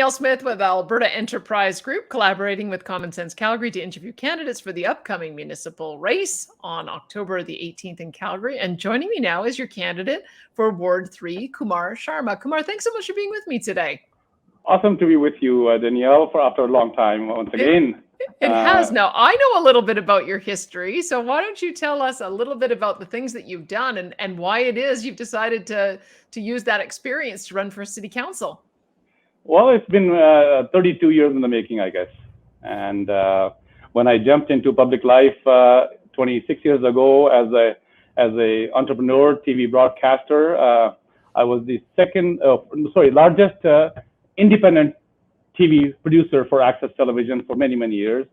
Danielle Smith with Alberta Enterprise Group, collaborating with Common Sense Calgary to interview candidates for the upcoming municipal race on October the 18th in Calgary. And joining me now is your candidate for Ward 3, Kumar Sharma. Kumar, thanks so much for being with me today. Awesome to be with you, Danielle, for after a long time once again. It has now. I know a little bit about your history, so why don't you tell us a little bit about the things that you've done and why it is you've decided to use that experience to run for city council? Well, it's been 32 years in the making, I guess. And when I jumped into public life 26 years ago as a entrepreneur, TV broadcaster, I was the largest independent TV producer for Access Television for many, many years.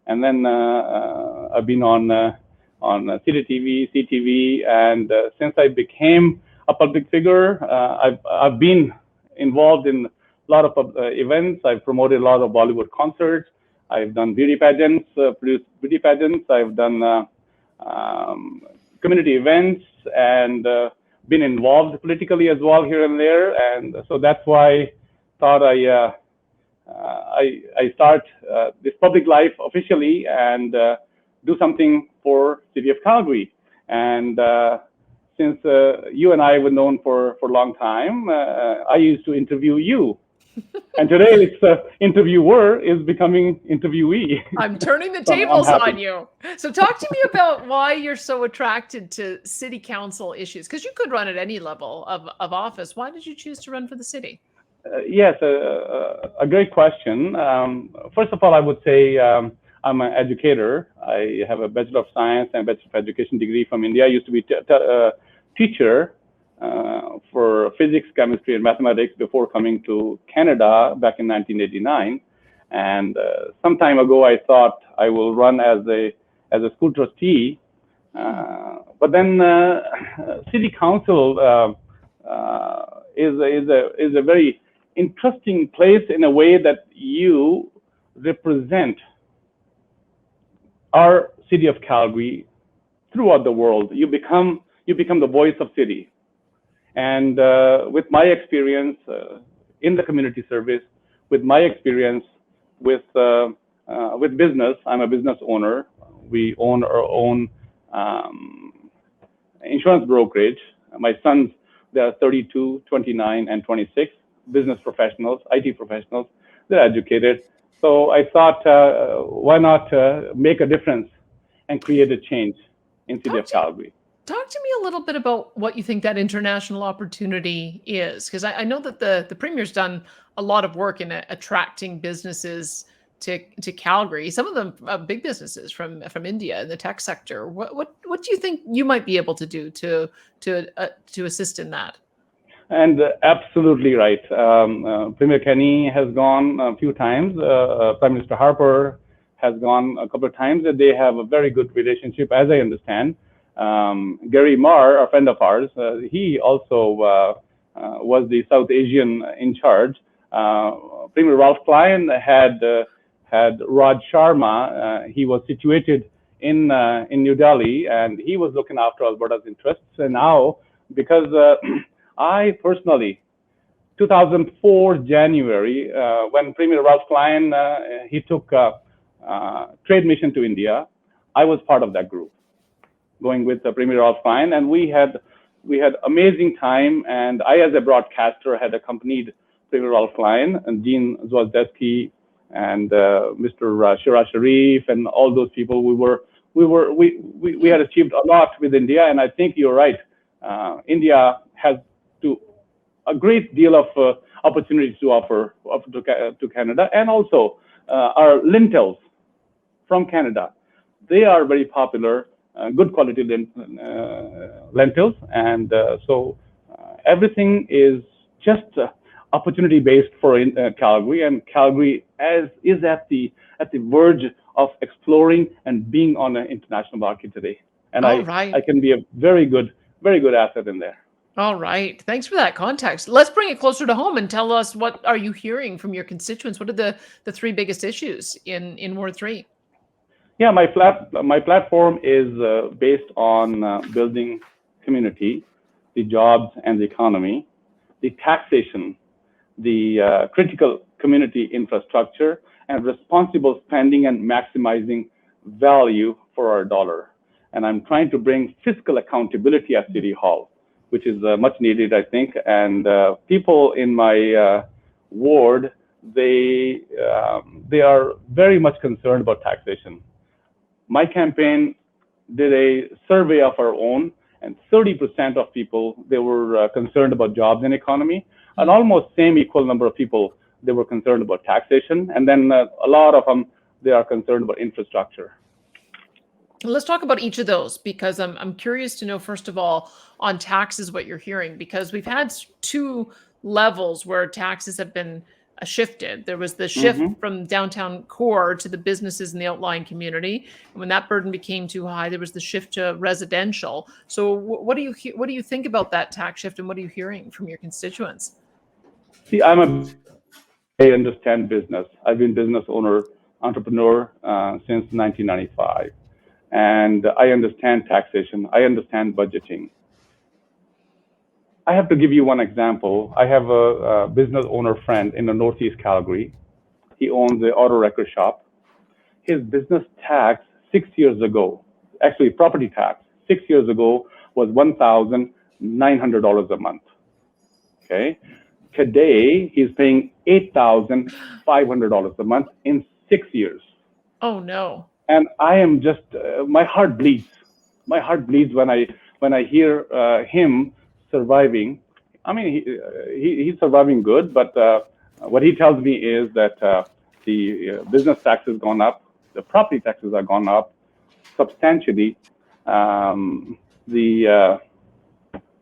And then I've been on City TV, CTV, and since I became a public figure, I've been involved in a lot of events. I've promoted a lot of Bollywood concerts. I've done beauty pageants, produced beauty pageants. I've done community events and been involved politically as well here and there. And so that's why I thought I start this public life officially and do something for City of Calgary. And since you and I were known for a long time, I used to interview you. And today it's interviewer is becoming interviewee. I'm turning the tables on you. So talk to me about why you're so attracted to city council issues, because you could run at any level of office. Why did you choose to run for the city? Yes, a great question. First of all, I would say I'm an educator. I have a Bachelor of Science and Bachelor of Education degree from India. I used to be a teacher for physics, chemistry, and mathematics before coming to Canada back in 1989. And some time ago, I thought I will run as a school trustee. But then city council is a very interesting place in a way that you represent our city of Calgary throughout the world. You become the voice of city. And with my experience in the community service, with my experience with business, I'm a business owner. We own our own insurance brokerage. My sons, they are 32, 29, and 26, business professionals, IT professionals. They're educated. So I thought, why not make a difference and create a change in City of Calgary? Talk to me a little bit about what you think that international opportunity is, because I know that the Premier's done a lot of work in attracting businesses to Calgary. Some of them big businesses from India in the tech sector. What do you think you might be able to do to assist in that? And absolutely right. Premier Kenny has gone a few times. Prime Minister Harper has gone a couple of times. They have a very good relationship, as I understand. Gary Marr, a friend of ours, he also was the South Asian in charge. Premier Ralph Klein had Raj Sharma. He was situated in New Delhi, and he was looking after Alberta's interests. And now, because I personally, 2004 January, when Premier Ralph Klein he took a trade mission to India, I was part of that group, going with Premier Ralph Klein, and we had amazing time. And I, as a broadcaster, had accompanied Premier Ralph Klein and Jean Zwazdesky and Mr. Shiraz Sharif and all those people. We had achieved a lot with India, and I think you're right. India has a great deal of opportunities to offer to Canada, and also our lentils from Canada. They are very popular. Good quality lentils, and so everything is just opportunity based for Calgary, and Calgary is at the verge of exploring and being on an international market today. And I can be a very good asset in there. All right. Thanks for that context. Let's bring it closer to home and tell us, what are you hearing from your constituents? What are the three biggest issues in Ward 3? Yeah, my platform is based on building community, the jobs and the economy, the taxation, the critical community infrastructure, and responsible spending and maximizing value for our dollar. And I'm trying to bring fiscal accountability at City Hall, which is much needed, I think. And people in my ward, they are very much concerned about taxation. My campaign did a survey of our own, and 30% of people, they were concerned about jobs and economy, and almost same equal number of people, they were concerned about taxation. And then a lot of them, they are concerned about infrastructure. Let's talk about each of those, because I'm curious to know, first of all, on taxes, what you're hearing, because we've had two levels where taxes have been shifted. There was the shift from downtown core to the businesses in the outlying community, and when that burden became too high, there was the shift to residential. So what do you think about that tax shift, and what are you hearing from your constituents? See, I understand business. I've been business entrepreneur since 1995. And I understand taxation. I understand budgeting. I have to give you one example. I have a business owner friend in the Northeast Calgary. He owns an auto record shop. His business tax 6 years ago, actually property tax 6 years ago, was $1,900 a month. Okay. Today, he's paying $8,500 a month in 6 years. Oh, no. And I am just, my heart bleeds. My heart bleeds when I hear him surviving. I mean, he's surviving good, but what he tells me is that the business tax has gone up, the property taxes have gone up substantially, the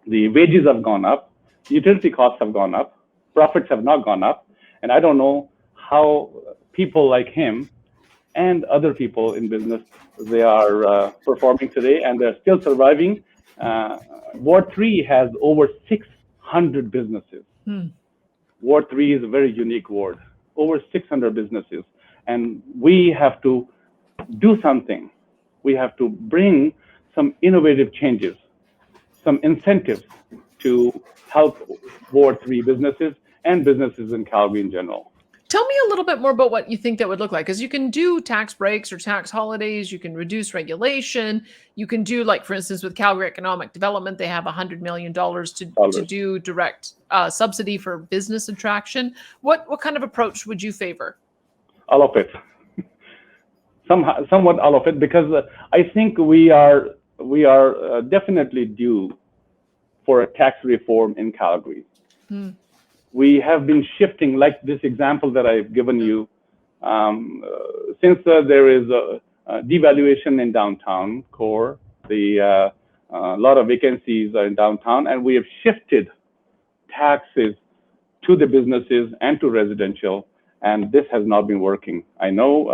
wages have gone up, utility costs have gone up, profits have not gone up, and I don't know how people like him and other people in business, they are performing today, and they're still surviving. Ward 3 has over 600 businesses. Ward 3 is a very unique ward, over 600 businesses. And we have to do something. We have to bring some innovative changes, some incentives to help Ward 3 businesses and businesses in Calgary in general. Tell me a little bit more about what you think that would look like, because you can do tax breaks or tax holidays, you can reduce regulation, you can do, like, for instance, with Calgary Economic Development, they have $100 million to do direct subsidy for business attraction. What kind of approach would you favor? All of it. Somewhat all of it, because I think we are definitely due for a tax reform in Calgary. We have been shifting, like this example that I've given you, since there is a devaluation in downtown core, a lot of vacancies are in downtown, and we have shifted taxes to the businesses and to residential, and this has not been working. I know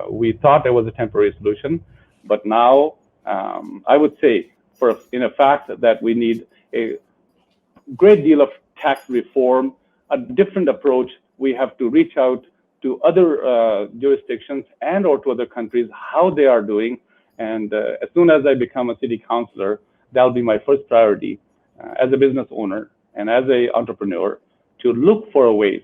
we thought it was a temporary solution, but now I would say, in a fact, that we need a great deal of tax reform, a different approach. We have to reach out to other jurisdictions and or to other countries, how they are doing. And as soon as I become a city councillor, that'll be my first priority as a business owner and as an entrepreneur, to look for ways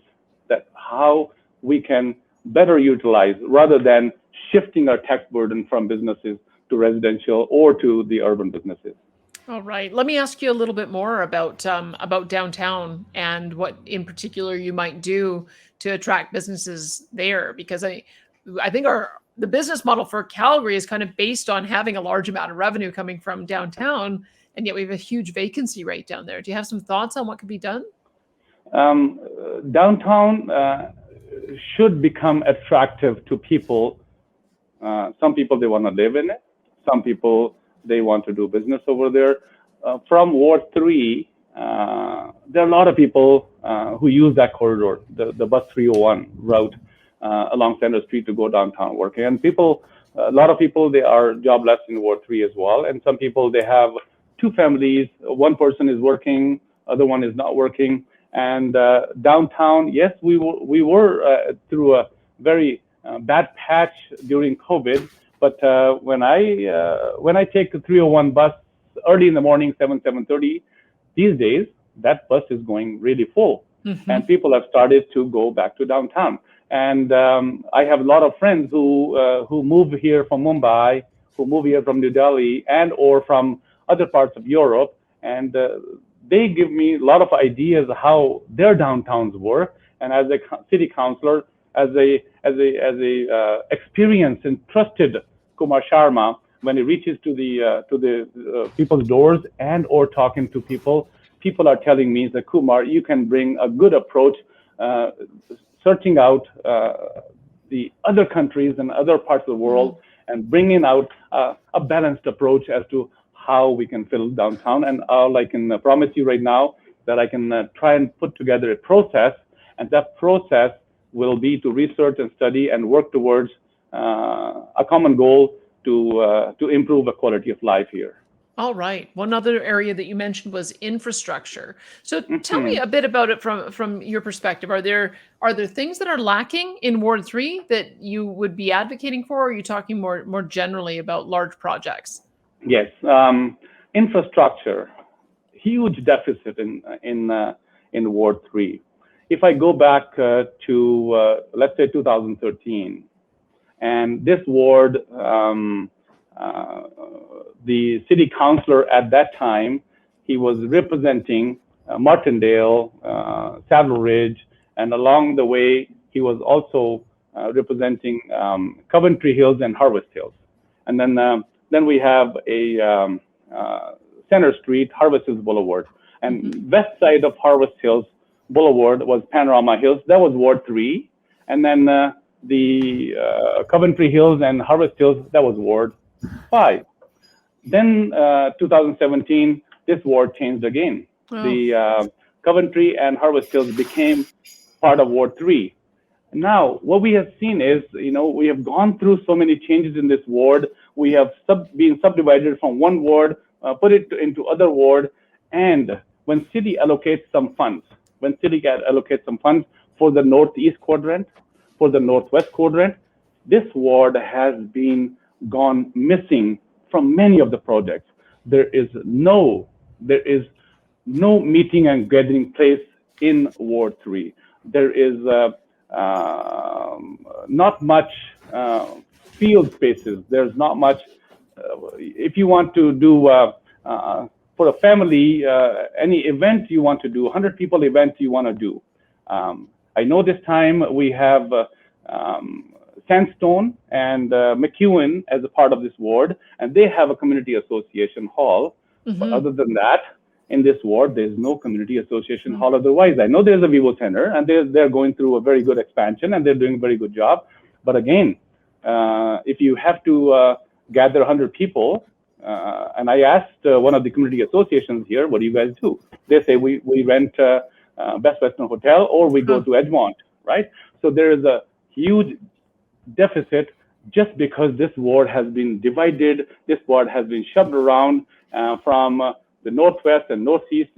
that how we can better utilize, rather than shifting our tax burden from businesses to residential or to the urban businesses. All right. Let me ask you a little bit more about downtown and what in particular you might do to attract businesses there, because I think the business model for Calgary is kind of based on having a large amount of revenue coming from downtown, and yet we have a huge vacancy rate down there. Do you have some thoughts on what could be done? Downtown should become attractive to people. Some people, they want to live in it. Some people, they want to do business over there. From Ward 3, there are a lot of people who use that corridor, the bus 301 route along Center Street to go downtown working. And a lot of people, they are jobless in Ward 3 as well. And some people, they have two families. One person is working, other one is not working. And downtown, yes, we were through a very bad patch during COVID. But when I take the 301 bus early in the morning, 7:30, these days, that bus is going really full. and people have started to go back to downtown. And I have a lot of friends who move here from Mumbai, who move here from New Delhi, and or from other parts of Europe, and they give me a lot of ideas how their downtowns work. And as a city councilor, as a experienced and trusted Kumar Sharma, when he reaches to the people's doors and or talking to people, people are telling me that, Kumar, you can bring a good approach, searching out the other countries and other parts of the world, and bringing out a balanced approach as to how we can fill downtown. And all I can promise you right now that I can try and put together a process, and that process will be to research and study and work towards a common goal to improve the quality of life here. All right. One other area that you mentioned was infrastructure. So tell me a bit about it from your perspective. Are there things that are lacking in Ward 3 that you would be advocating for, or are you talking more generally about large projects? Yes, infrastructure, huge deficit in Ward 3. If I go back to let's say 2013, and this ward, the city councilor at that time, he was representing Martindale, Saddle Ridge, and along the way he was also representing Coventry Hills and Harvest Hills. And then we have a Center Street, Harvest Hills Boulevard, and west side of Harvest Hills Boulevard was Panorama Hills. That was Ward 3, and then the Coventry Hills and Harvest Hills, that was Ward 5. Then 2017, this ward changed again. Oh. The Coventry and Harvest Hills became part of Ward 3. Now, what we have seen is, we have gone through so many changes in this ward. We have been subdivided from one ward, put it into other ward, and when city allocates some funds, for the northeast quadrant, for the northwest quadrant, this ward has been gone missing from many of the projects. There is no meeting and gathering place in Ward 3. There is not much field spaces. There's not much. If you want to do for a family, any event you want to do, 100 people event you want to do. I know this time we have Sandstone and McEwen as a part of this ward, and they have a community association hall. But other than that, in this ward, there's no community association hall otherwise. I know there's a Vivo Center, and they're going through a very good expansion, and they're doing a very good job. But again, if you have to gather 100 people, and I asked one of the community associations here, what do you guys do? They say we rent Best Western Hotel, or we go to Edgemont, right? So there is a huge deficit just because this ward has been divided. This ward has been shoved around from the northwest and northeast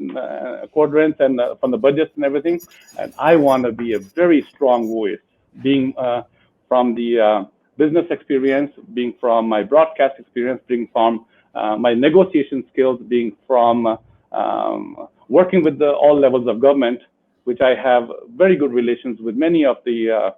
quadrants, and from the budgets and everything. And I want to be a very strong voice, being from the business experience, being from my broadcast experience, being from my negotiation skills, being from working with all levels of government, which I have very good relations with many of the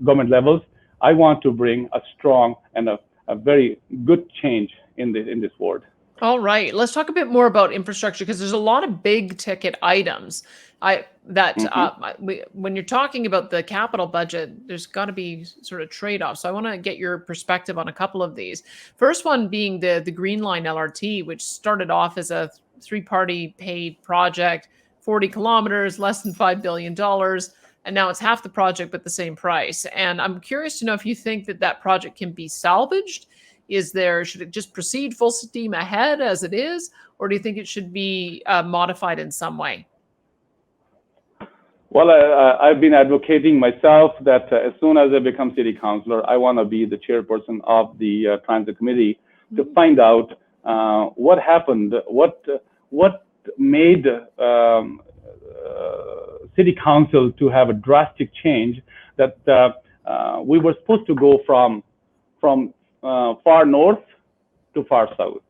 government levels. I want to bring a strong and a very good change in this ward. All right, let's talk a bit more about infrastructure, because there's a lot of big ticket items. When you're talking about the capital budget, there's got to be sort of trade-offs. So I want to get your perspective on a couple of these. First one being the Green Line LRT, which started off as a three-party paid project, 40 kilometers, less than $5 billion. And now it's half the project, but the same price. And I'm curious to know if you think that project can be salvaged. Should it just proceed full steam ahead as it is, or do you think it should be modified in some way? Well, I've been advocating myself that as soon as I become city councilor, I want to be the chairperson of the transit committee to find out what happened, what made city council to have a drastic change, that we were supposed to go from far north to far south.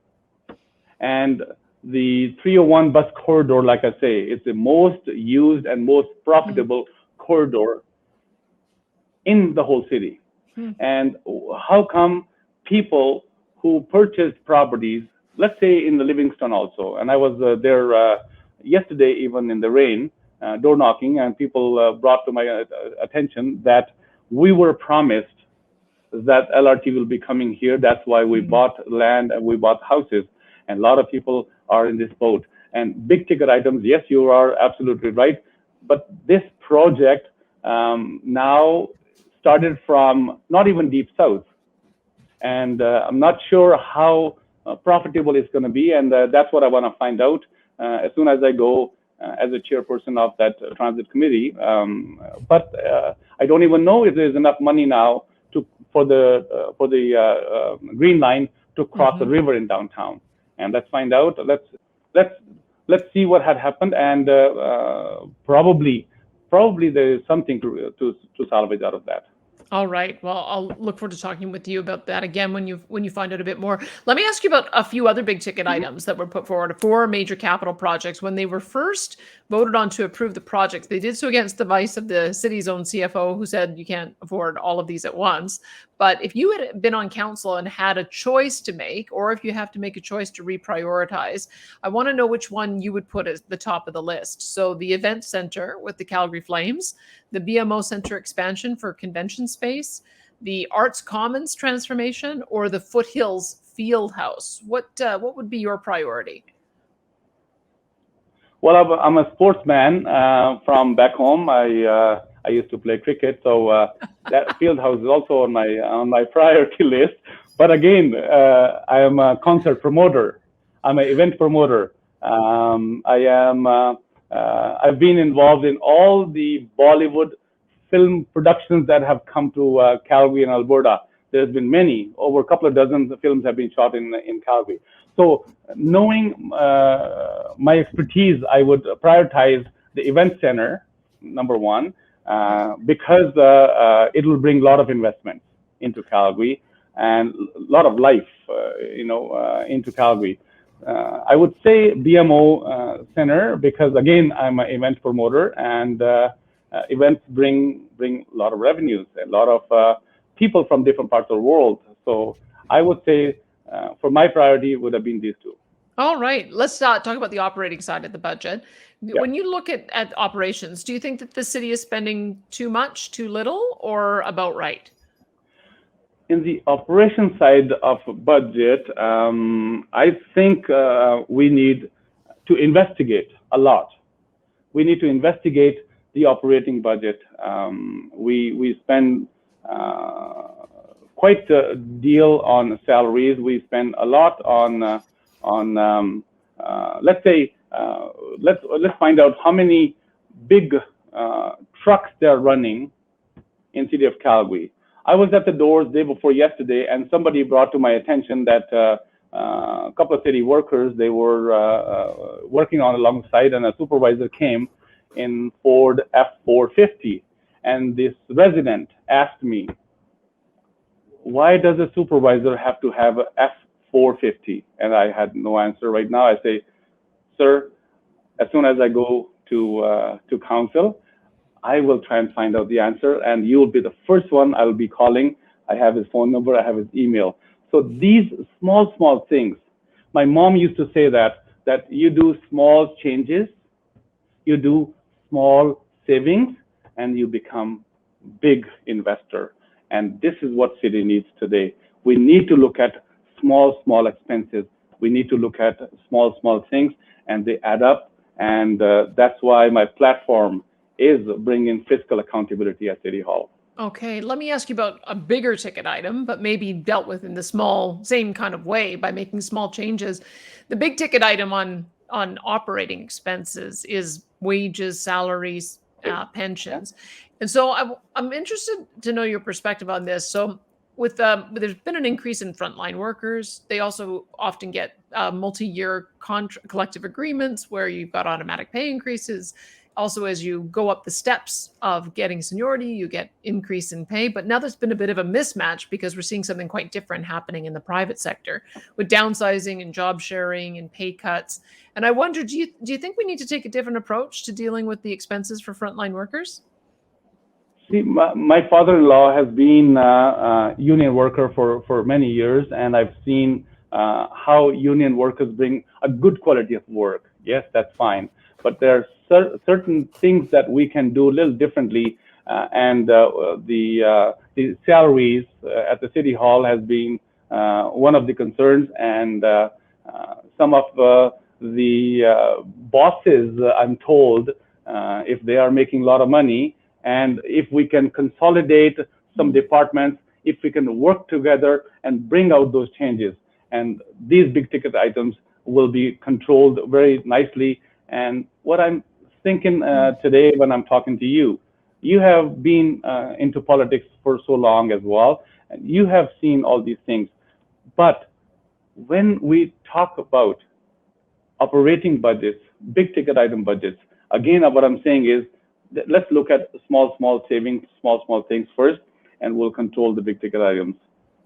And the 301 bus corridor, like I say, is the most used and most profitable corridor in the whole city. And how come people who purchased properties, let's say in the Livingston also, and I was there yesterday, even in the rain, door knocking, and people brought to my attention that we were promised that LRT will be coming here. That's why we bought land and we bought houses. And a lot of people are in this boat. And big ticket items, yes, you are absolutely right. But this project now started from not even deep south. And I'm not sure how profitable it's going to be. And that's what I want to find out as soon as I go as a chairperson of that transit committee. But I don't even know if there's enough money now for the Green Line to cross the river in downtown. And let's find out. Let's see what had happened, and probably there is something to salvage out of that. All right. Well, I'll look forward to talking with you about that again when you find out a bit more. Let me ask you about a few other big ticket items that were put forward. 4 major capital projects. When they were first voted on to approve the projects, they did so against the advice of the city's own CFO, who said you can't afford all of these at once. But if you had been on council and had a choice to make, or if you have to make a choice to reprioritize, I want to know which one you would put at the top of the list. So the event center with the Calgary Flames, the BMO Center expansion for convention space, the Arts Commons transformation, or the Foothills Field House. What would be your priority? Well, I'm a sportsman from back home. I used to play cricket, so that field house is also on my priority list. But again, I am a concert promoter. I'm an event promoter. I've been involved in all the Bollywood film productions that have come to Calgary and Alberta. There's been many, over a couple of dozen films have been shot in Calgary. So knowing my expertise, I would prioritize the event center, number one, because it will bring a lot of investment into Calgary and a lot of life, into Calgary. I would say BMO Center because, again, I'm an event promoter, and events bring a lot of revenues, a lot of people from different parts of the world. So I would say for my priority would have been these two. All right. Let's talk about the operating side of the budget. Yeah. When you look at operations, do you think that the city is spending too much, too little, or about right? In the operation side of budget, I think we need to investigate a lot. We need to investigate the operating budget. We spend quite a deal on salaries. We spend a lot on let's say let's find out how many big trucks they're running in city of Calgary. I was at the doors day before yesterday, and somebody brought to my attention that a couple of city workers, they were working on alongside, and a supervisor came in Ford F450, and this resident asked me, why does a supervisor have to have a F450? And I had no answer right now. I say, sir, as soon as I go to council, I will try and find out the answer, and you will be the first one I will be calling. I have his phone number, I have his email. So these small things. My mom used to say that you do small changes, you do small savings, and you become big investor. And this is what city needs today. We need to look at small expenses. We need to look at small things, and they add up. And that's why my platform is bringing fiscal accountability at City Hall. Okay, let me ask you about a bigger ticket item, but maybe dealt with in the same kind of way by making small changes. The big ticket item on operating expenses is wages, salaries, pensions. And so I'm interested to know your perspective on this. So there's been an increase in frontline workers. They also often get multi-year collective agreements where you've got automatic pay increases. Also, as you go up the steps of getting seniority, you get increase in pay. But now there's been a bit of a mismatch because we're seeing something quite different happening in the private sector with downsizing and job sharing and pay cuts. And I wonder, do you think we need to take a different approach to dealing with the expenses for frontline workers? See, my father-in-law has been a union worker for many years, and I've seen how union workers bring a good quality of work. Yes, that's fine. But there are certain things that we can do a little differently, and the salaries at the city hall has been one of the concerns, and some of the bosses, I'm told, if they are making a lot of money, and if we can consolidate some departments, if we can work together and bring out those changes, and these big ticket items will be controlled very nicely. And what I'm thinking today when I'm talking to you, you have been into politics for so long as well, and you have seen all these things. But when we talk about operating budgets, big ticket item budgets, again, what I'm saying is, let's look at small savings, small things first, and we'll control the big ticket items.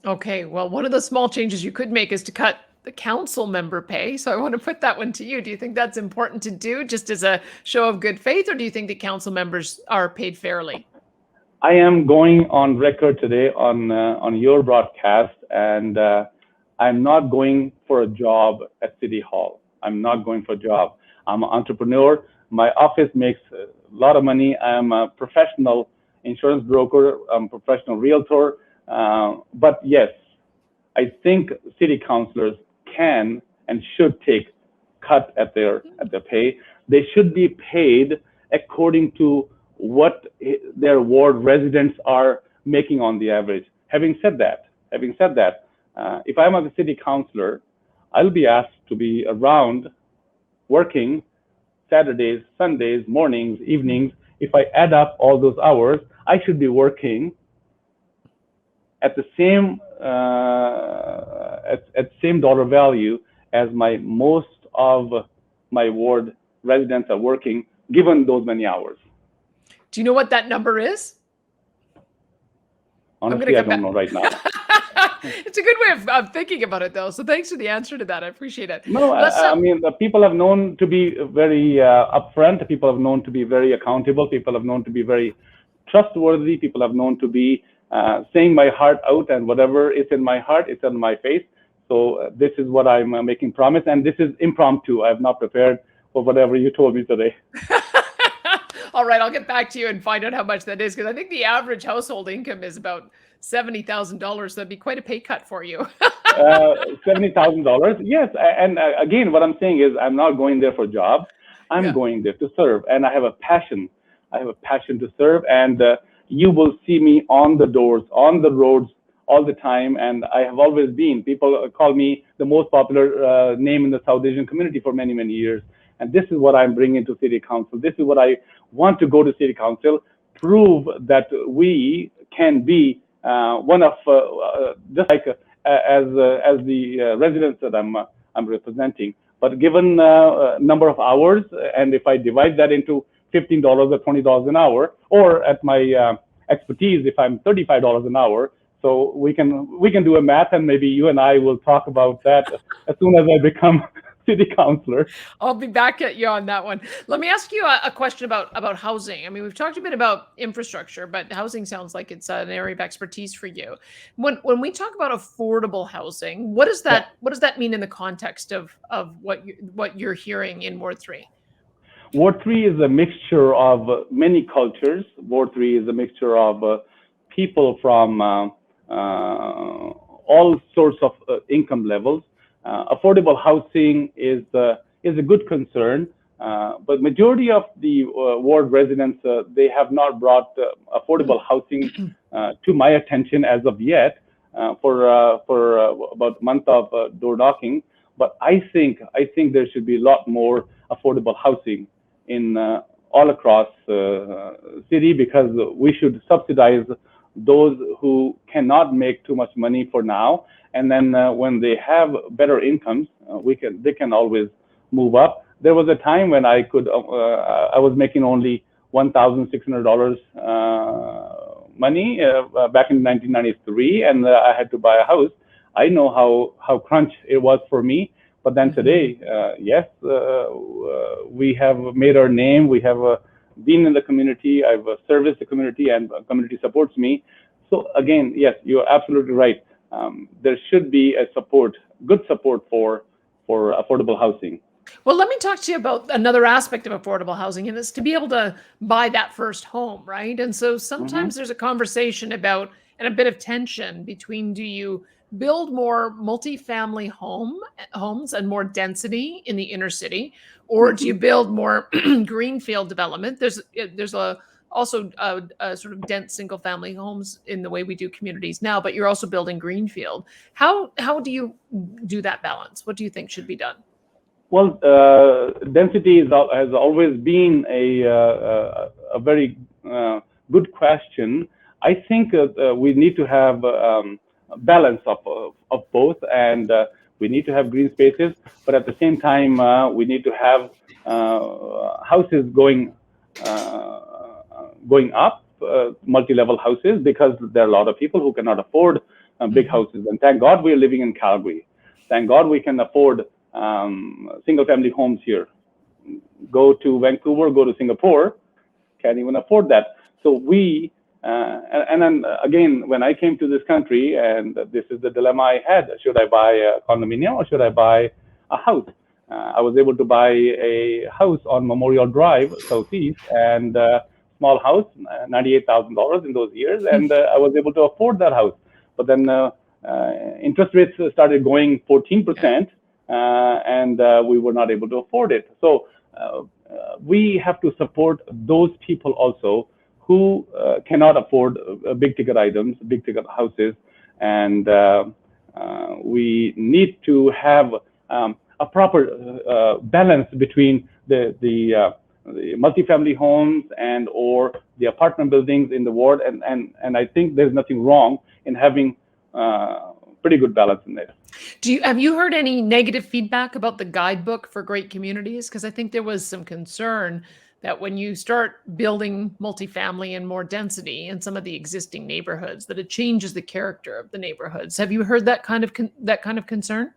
Okay, well, one of the small changes you could make is to cut the council member pay. So I want to put that one to you. Do you think that's important to do just as a show of good faith, or do you think that council members are paid fairly? I am going on record today on your broadcast, and I'm not going for a job at City Hall. I'm not going for a job. I'm an entrepreneur. My office makes a lot of money. I'm a professional insurance broker. I'm a professional realtor. But yes, I think city councilors can and should take cut at their pay. They should be paid according to what their ward residents are making on the average. Having said that, if I'm a city councilor, I'll be asked to be around working Saturdays, Sundays, mornings, evenings. If I add up all those hours, I should be working at the same at same dollar value as most of my ward residents are working, given those many hours. Do you know what that number is? Honestly, I don't know right now. It's a good way of thinking about it, though. So thanks for the answer to that. I appreciate it. No, I mean, people have known to be very upfront. People have known to be very accountable. People have known to be very trustworthy. People have known to be saying my heart out, and whatever is in my heart, it's on my face. So this is what I'm making promise, and this is impromptu. I have not prepared for whatever you told me today. All right, I'll get back to you and find out how much that is, because I think the average household income is about $70,000. That'd be quite a pay cut for you. $70,000. Yes, and again, what I'm saying is, I'm not going there for a job. I'm going there to serve, and I have a passion. I have a passion to serve, and you will see me on the doors, on the roads all the time, and I have always been. People call me the most popular name in the South Asian community for many, many years. And this is what I'm bringing to City Council. This is what I want to go to City Council, prove that we can be one of, just like as the residents that I'm representing. But given number of hours, and if I divide that into $15 or $20 an hour, or at my expertise, if I'm $35 an hour, so we can do a math, and maybe you and I will talk about that as soon as I become city councilor. I'll be back at you on that one. Let me ask you a question about housing. I mean, we've talked a bit about infrastructure, but housing sounds like it's an area of expertise for you. When we talk about affordable housing, what does that mean in the context of what you're hearing in Ward 3? Ward 3 is a mixture of many cultures. Ward 3 is a mixture of people from all sorts of income levels. Affordable housing is a good concern, but majority of the ward residents, they have not brought affordable housing to my attention as of yet for about a month of door knocking. But I think there should be a lot more affordable housing in all across city, because we should subsidize those who cannot make too much money for now. And then when they have better incomes, they can always move up. there was a time when I was making only $1,600 money back in 1993, and I had to buy a house. I know how crunch it was for me. But then today, yes, we have made our name. We have been in the community. I've serviced the community, and the community supports me. So again, yes, you're absolutely right. There should be a good support for affordable housing. Well, let me talk to you about another aspect of affordable housing, and it's to be able to buy that first home, right? And so sometimes there's a conversation about and a bit of tension between, do you build more multifamily homes and more density in the inner city, or do you build more greenfield development? There's also a sort of dense single family homes in the way we do communities now, but you're also building greenfield. How do you do that balance? What do you think should be done? Well, density has always been a very good question. I think we need to have a balance of both, and we need to have green spaces, but at the same time, we need to have houses going up, multi-level houses, because there are a lot of people who cannot afford big houses. And thank God we're living in Calgary. Thank God we can afford single-family homes here. Go to Vancouver, go to Singapore, can't even afford that. So and then again, when I came to this country, and this is the dilemma I had: should I buy a condominium or should I buy a house? I was able to buy a house on Memorial Drive, Southeast, and small house, $98,000 in those years, and I was able to afford that house. But then interest rates started going 14%. And we were not able to afford it. So we have to support those people also who cannot afford big ticket items, big ticket houses, and we need to have a proper balance between the multifamily homes and or the apartment buildings in the ward, and I think there's nothing wrong in having pretty good balance in there. Have you heard any negative feedback about the guidebook for great communities? Because I think there was some concern that when you start building multifamily and more density in some of the existing neighborhoods, that it changes the character of the neighborhoods. Have you heard that kind of concern?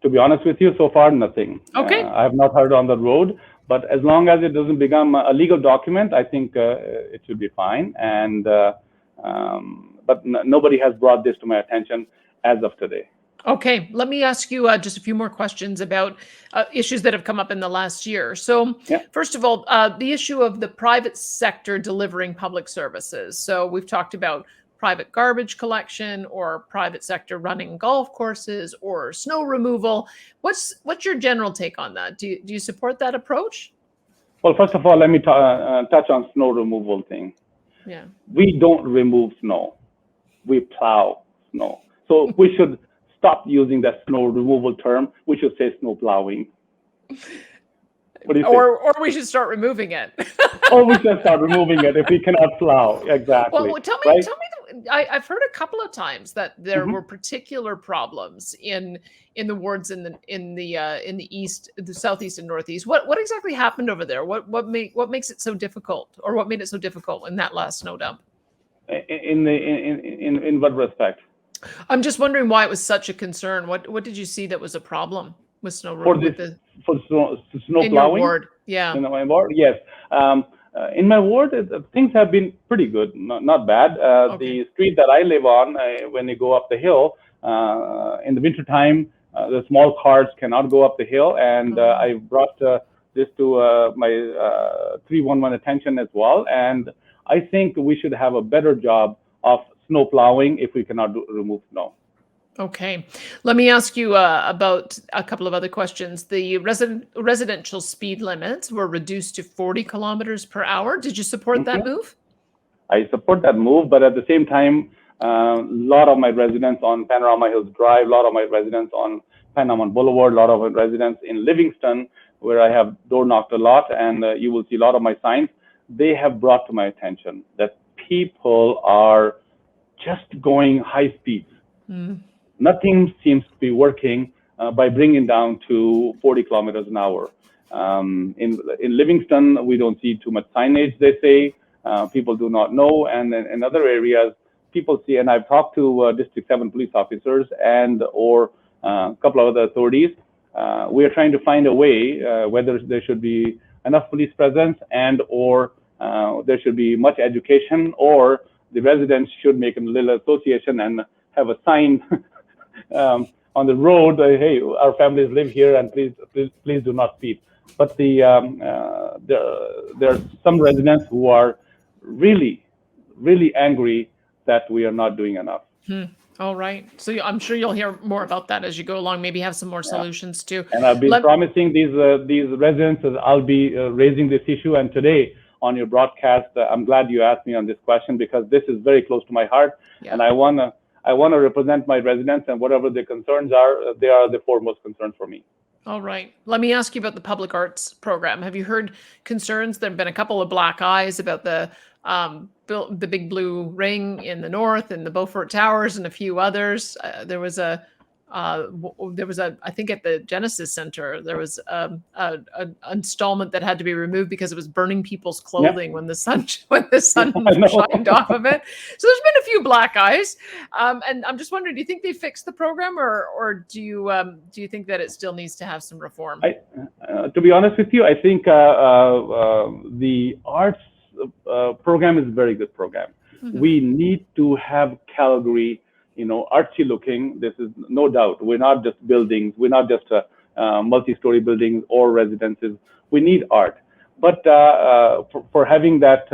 To be honest with you, so far nothing. Okay. I have not heard on the road, but as long as it doesn't become a legal document, I think it should be fine. And but nobody has brought this to my attention as of today. Okay, let me ask you just a few more questions about issues that have come up in the last year. So first of all, the issue of the private sector delivering public services. So we've talked about private garbage collection or private sector running golf courses or snow removal. What's your general take on that? Do you support that approach? Well, first of all, let me touch on snow removal thing. Yeah. We don't remove snow. We plow snow. So we should stop using that snow removal term. We should say snow plowing. What do you think? Or we should start removing it. Or we should start removing it if we cannot plow. Exactly. Well, tell me. I've heard a couple of times that there were particular problems in the wards in the east, the southeast, and northeast. What exactly happened over there? What makes it so difficult, or what made it so difficult in that last snow dump? In what respect? I'm just wondering why it was such a concern. What did you see that was a problem with snow removal? For snow plowing? In your ward, yeah. In my ward, yes. In my ward, things have been pretty good, not bad. The street that I live on, when you go up the hill, in the wintertime, the small cars cannot go up the hill, and I brought this to my 311 attention as well, and I think we should have a better job of snow plowing if we cannot remove snow. Okay. Let me ask you about a couple of other questions. The residential speed limits were reduced to 40 kilometers per hour. Did you support that move? I support that move, but at the same time, a lot of my residents on Panorama Hills Drive, a lot of my residents on Panama Boulevard, a lot of my residents in Livingston, where I have door knocked a lot, and you will see a lot of my signs, they have brought to my attention that people are just going high speeds. Nothing seems to be working by bringing down to 40 kilometers an hour. In Livingston, we don't see too much signage, they say. People do not know. And in other areas, people see, and I've talked to District 7 police officers and or a couple of other authorities. We are trying to find a way whether there should be enough police presence and or there should be much education, or the residents should make a little association and have a sign on the road, hey, our families live here and please do not speed. But there are some residents who are really angry that we are not doing enough. All right. So I'm sure you'll hear more about that as you go along, maybe have some more solutions too. And I've been promising these residents that I'll be raising this issue. And today on your broadcast, I'm glad you asked me on this question, because this is very close to my heart. Yeah. And I want to represent my residents, and whatever their concerns are, they are the foremost concerns for me. All right. Let me ask you about the public arts program. Have you heard concerns? There have been a couple of black eyes about the big blue ring in the north and the Beaufort Towers and a few others. There was a I think at the Genesis Center, there was an installment that had to be removed because it was burning people's clothing when the sun shined off of it. So there's been a few black eyes, and I'm just wondering, do you think they fixed the program, or do you think that it still needs to have some reform? To be honest with you, I think the arts program is a very good program. Mm-hmm. We need to have Calgary, artsy looking. This is no doubt. We're not just buildings. We're not just multi-story buildings or residences. We need art. But for having that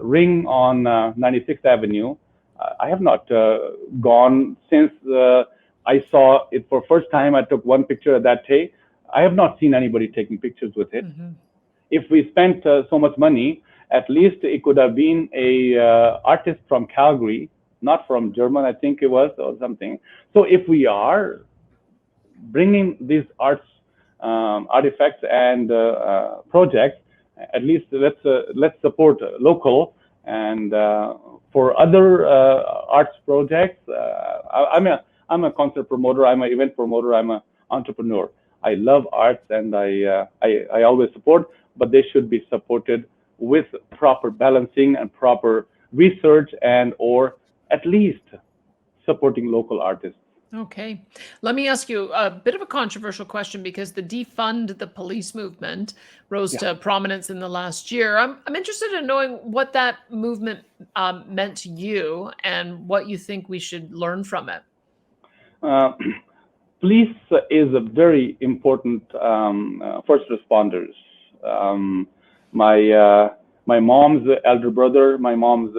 ring on 96th Avenue, I have not gone since I saw it for first time. I took one picture at that day. I have not seen anybody taking pictures with it. Mm-hmm. If we spent so much money, at least it could have been a artist from Calgary, not from German, I think it was, or something. So if we are bringing these arts artifacts and projects, at least let's support local. And for other arts projects, I'm a concert promoter, I'm an event promoter, I'm an entrepreneur. I love arts, and I always support, but they should be supported with proper balancing and proper research, and or at least supporting local artists. Okay. Let me ask you a bit of a controversial question, because the Defund the Police movement rose to prominence in the last year. I'm interested in knowing what that movement meant to you and what you think we should learn from it. Police is a very important first responders. My mom's elder brother, my mom's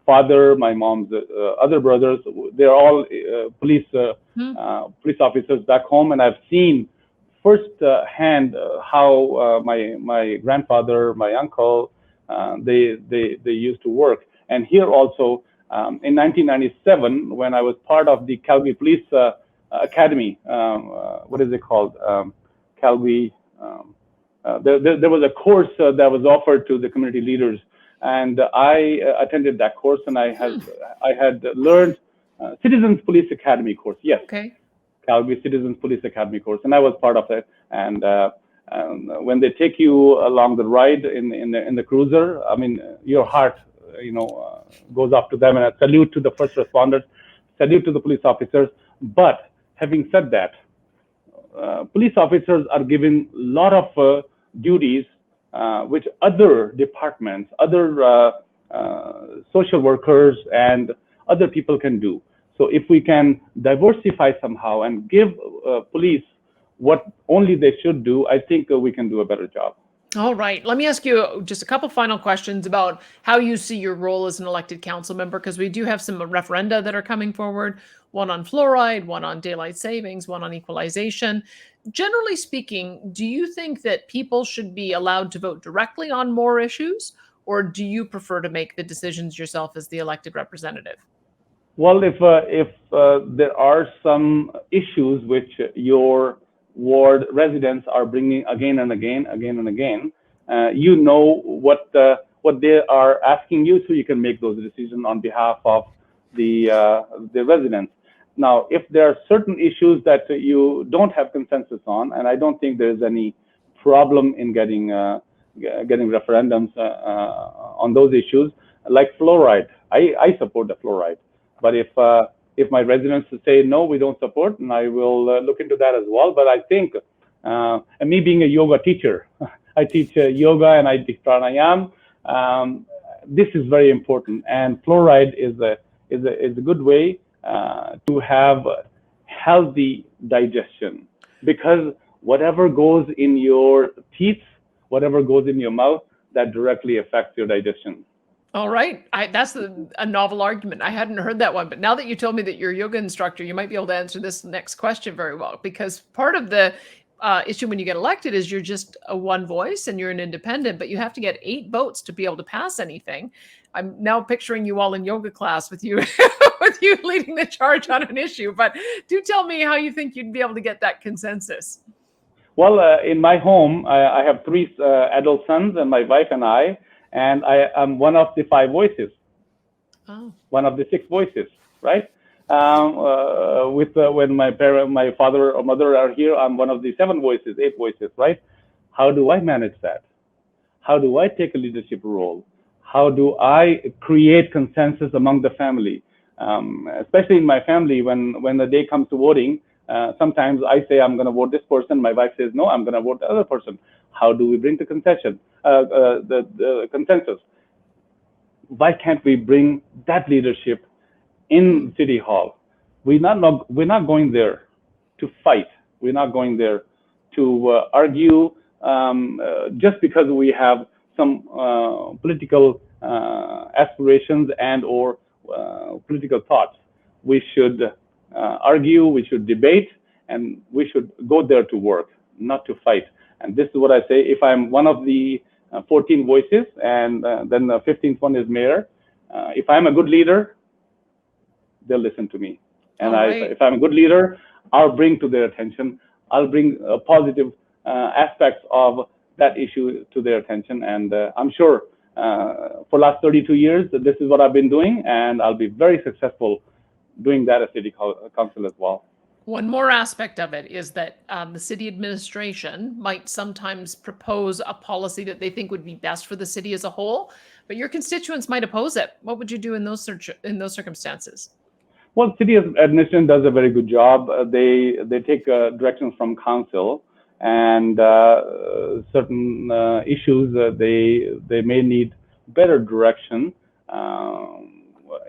father, my mom's other brothers, they're all police officers back home, and I've seen first hand how my grandfather, my uncle, they used to work. And here also in 1997, when I was part of the Calgary Police Academy, what is it called? Calgary. There was a course that was offered to the community leaders, and I attended that course, and I had learned Citizens Police Academy course. Yes, okay. Calgary Citizens Police Academy course, and I was part of it. And when they take you along the ride in the cruiser, I mean, your heart, goes up to them, and I salute to the first responders, salute to the police officers. But having said that, police officers are given a lot of duties which other departments, other social workers, and other people can do. So if we can diversify somehow and give police what only they should do, I think we can do a better job. All right. Let me ask you just a couple final questions about how you see your role as an elected council member, because we do have some referenda that are coming forward, one on fluoride, one on daylight savings, one on equalization. Generally speaking, do you think that people should be allowed to vote directly on more issues, or do you prefer to make the decisions yourself as the elected representative? Well, if there are some issues which your ward residents are bringing again and again, what they are asking you, so you can make those decisions on behalf of the residents. Now, if there are certain issues that you don't have consensus on, and I don't think there's any problem in getting referendums on those issues, like fluoride. I support the fluoride, but if my residents say no, we don't support, and I will look into that as well. But I think, and me being a yoga teacher, I teach yoga and I teach pranayam. This is very important, and fluoride is a good way to have healthy digestion, because whatever goes in your teeth, whatever goes in your mouth, that directly affects your digestion. All right. That's a novel argument. I hadn't heard that one, but now that you told me that you're a yoga instructor, you might be able to answer this next question very well, because part of the issue when you get elected is you're just a one voice and you're an independent, but you have to get 8 votes to be able to pass anything. I'm now picturing you all in yoga class with you with you leading the charge on an issue, but do tell me how you think you'd be able to get that consensus. Well, in my home, I have 3 adult sons and my wife and I am one of the 5 voices. Oh. One of the 6 voices, right? When my father or mother are here, I'm one of the 7 voices, 8 voices, right? How do I manage that? How do I take a leadership role? How do I create consensus among the family? Especially in my family, when the day comes to voting, sometimes I say I'm going to vote this person. My wife says no, I'm going to vote the other person. How do we bring the consensus? Why can't we bring that leadership in City Hall? We're not going there to fight. We're not going there to argue just because we have some political aspirations and or political thoughts. We should argue, we should debate, and we should go there to work, not to fight. And this is what I say: if I'm one of the 14 voices, and then the 15th one is mayor, if I'm a good leader, they'll listen to me. And if I'm a good leader, I'll bring to their attention. I'll bring positive aspects of that issue to their attention. And I'm sure for last 32 years, this is what I've been doing, and I'll be very successful doing that as city council as well. One more aspect of it is that the city administration might sometimes propose a policy that they think would be best for the city as a whole, but your constituents might oppose it. What would you do in those circumstances? Well, city administration does a very good job. They take directions from council, and certain issues they may need better direction.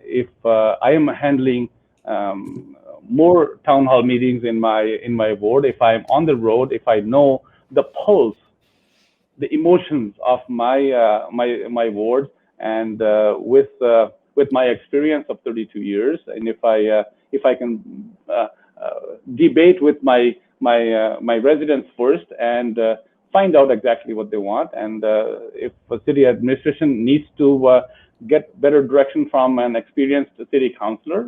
If I am handling more town hall meetings in my ward, if I'm on the road, if I know the pulse, the emotions of my ward, and with my experience of 32 years, and if I can debate with my residents first and find out exactly what they want, and if a city administration needs to get better direction from an experienced city councillor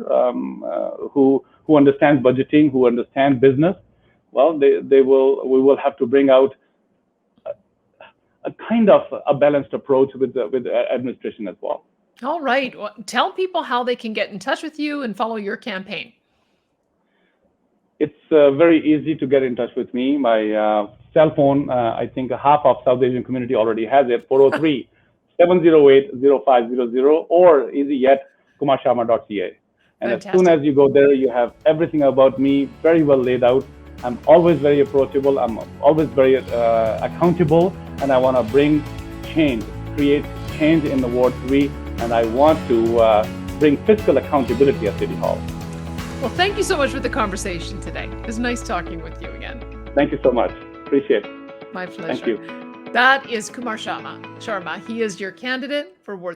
who understands budgeting, who understands business, well, we will have to bring out a kind of a balanced approach with the administration as well. All right. Well, tell people how they can get in touch with you and follow your campaign. It's very easy to get in touch with me. My cell phone, I think half of South Asian community already has it, 403-708-0500, or easy yet, kumarsharma.ca. And Fantastic. As soon as you go there, you have everything about me very well laid out. I'm always very approachable. I'm always very accountable, and I want to bring change, create change in the Ward 3, and I want to bring fiscal accountability at City Hall. Well, thank you so much for the conversation today. It was nice talking with you again. Thank you so much. Appreciate it. My pleasure. Thank you. That is Kumar Sharma. He is your candidate for Ward 3.